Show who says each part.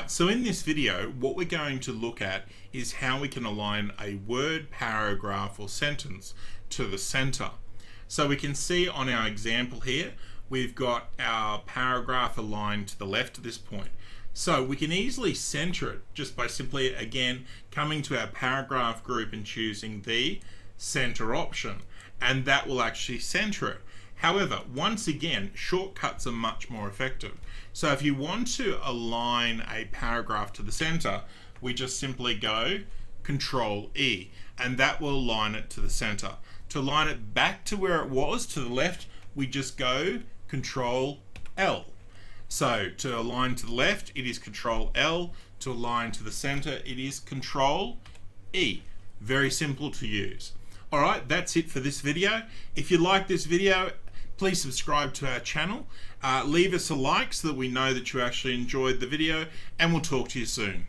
Speaker 1: Alright, so in this video, what we're going to look at is how we can align a word, paragraph, or sentence to the center. So we can see on our example here, we've got our paragraph aligned to the left at this point. So we can easily center it just by simply, again, coming to our paragraph group and choosing the center option, and that will actually center it. However, once again, shortcuts are much more effective. So if you want to align a paragraph to the center, we just simply go Control E, and that will align it to the center. To align it back to where it was, to the left, we just go Control L. So to align to the left, it is Control L. To align to the center, it is Control E. Very simple to use. Alright, that's it for this video. If you like this video, please subscribe to our channel. Leave us a like so that we know that you actually enjoyed the video, and we'll talk to you soon.